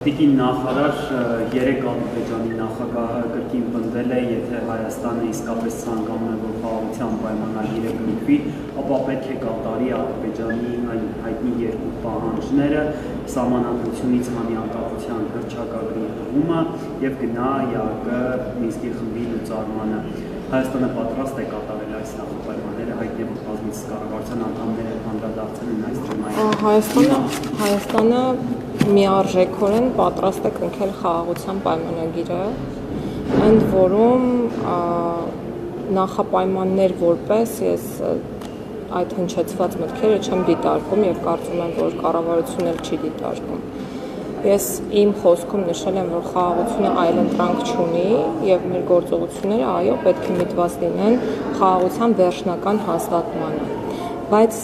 Տիկին նախարար երեք Ադրբեջանի նախագահը կրկին պնդել է, եթե Հայաստանը իսկապես ցանկանում է, որ խաղաղության պայմանագիրը կնքվի, ապա պետք է կատարի Ադրբեջանի այն հայտնի երկու պահանջները՝ սահմանադրությունից անիանկախության հռչակագրի հղումը եւ գնա ԵԱՀԿ Մինսկի խմբի լուծարմանը։ Հայաստանը պատրաստ է կատարել այս նախապայմանները, հայտնի է, որ բազմիցս կառավարության անդամները անդրադարձել են այս թեմային։ Հայաստանը միարժեքորեն պատրաստ է կնքել խաղաղության պայմանագիրը, ընդ որում նախապայմաններ որպես ես այդ հնչեցված մտքերը չեմ դիտարկում եւ կարծում եմ, որ կառավարությունն էլ չի դիտարկում։ Ես իմ խոսքում նշել եմ, որ խաղաղությունը այլընտրանք չունի եւ մեր գործողությունները այո պետք է միտված լինեն խաղաղության վերջնական հաստատմանը։ Բայց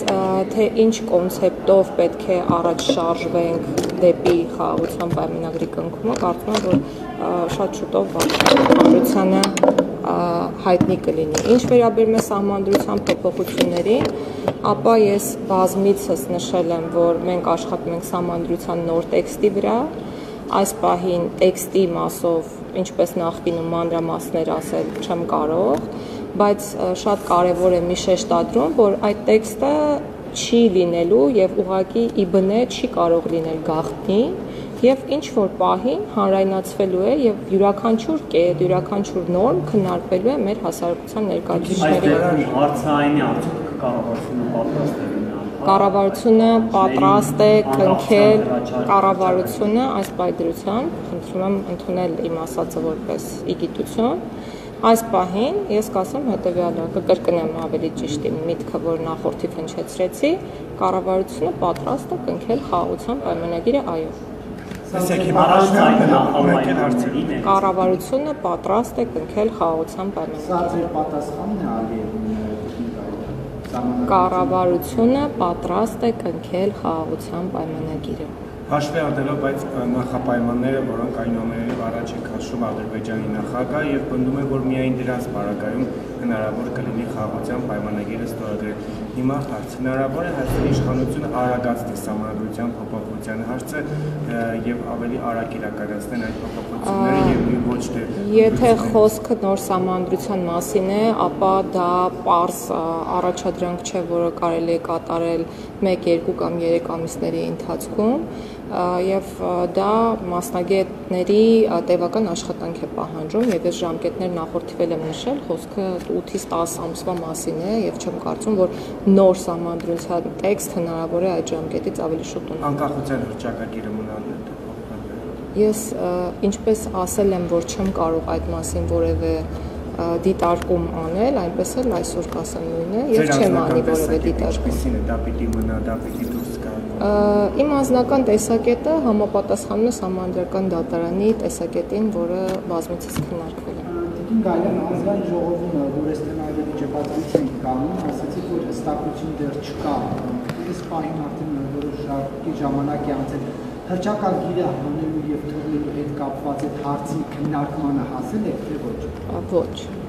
թե ինչ կոնցեպտով պետք է առաջ շարժվենք դեպի խաղաղության պայմանագրի կնքումը, կարծում եմ, որ շատ շուտով հանրությանը հայտնի կլինի։ Ինչ վերաբերում է սահմանադրության փոփոխություններին, ապա ես բազմիցս նշել եմ, որ մենք աշխատում ենք սահմանադրության նոր տեքստի վրա, այս պահին տեքստի մասով, ինչպես նախկինում մանրամասներ ասել չեմ կարող, բայց շատ կարևոր է մի շեշտադրում, որ այդ տեքստը չի լինելու եւ ուղղակի իբնե չի կարող լինել գաղտնի եւ ինչ որ պահին հանրայնացվելու է եւ յուրաքանչյուր կետ, յուրաքանչյուր նորմ քննարկվելու է մեր հասարակության ներկայացուցիչների։ Հարցը այն է, արդյոք կառավարությունը պատրաստ է Կառավարությունը պատրաստ է կնքել կառավարությունը այս պայդրությամբ, խնդրում եմ ընդունել իմ ասածը որպես իգիտություն։ Այս պահին ես կասեմ հետևյալը, կկրկնեմ ավելի ճիշտ իմ միտքը, որ նախորդի հնչեցրեցի, կառավարությունը պատրաստ է կնքել խաղաղության պայմանագիրը այո։ Կառավարությունը պատրաստ է կնքել խաղաղության պայմանագիրը։ Կառավարությունը պատրաստ է կնքել խաղաղության պայմանագիրը։ Հաշվի առնելով այդ նախապայմանները, որոնք այնուամենայնիվ առաջ է քաշում Ադրբեջանի նախագահը եւ պնդում է, որ միայն դրանց բարակայում հնարավոր կլինի խաղաղության պայմանագիրը ստորագրել։ Հիմա հարց հնարավոր է Հայաստանի իշխանությունը արագացնի սահմանադրության փոփոխության հարցը եւ ավելի արագ իրականացնել այդ փոփոխությունները եւ ոչ թե Եթե խոսքը նոր սահմանադրության մասին է, ապա դա պարզ առաջադրանք չէ, որը կարելի է կատարել 1, 2 կամ 3 ամիսների ընթացքում եւ դա մասնագետների տևական աշխատանք է պահանջում եւ ես ժամկետներ նախորդիվել եմ նշել, խոսքը 8-ից 10 ամսվա մասին է եւ չեմ կարծում, որ նոր սահմանադրության տեքստ հնարավոր է այդ ժամկետից ավելի շուտ ունենալ։ Անկախության հռչակագիրը մնալու է փոխվել։ Ես ինչպես ասել եմ, որ չեմ կարող այդ մասին որևէ դիտարկում անել, այնպես էլ այսօր կասեմ նույնը, եւ չեմ անի որևէ դիտարկում։ Դա պիտի մնա, դա պիտի դուրս գա։ Իմ անձնական տեսակետը համապատասխանում է Սահմանադրական դատարանի տեսակետին, որը բազմիցս քննարկվել է։ Տիկին Գալյան, ազգային ժողովում, որ այս թեմայի վիճակագրություն ենք կանում, ասացիք, որ հստակություն դեռ չկա։ Այս պահին արդեն որոշակի ժամանակ է անցել։ Հռչակագիրը հանելու եւ թողնելու հետ կապված այդ հարցի քննարկմանը հասել եք, թե ոչ։ Ոչ։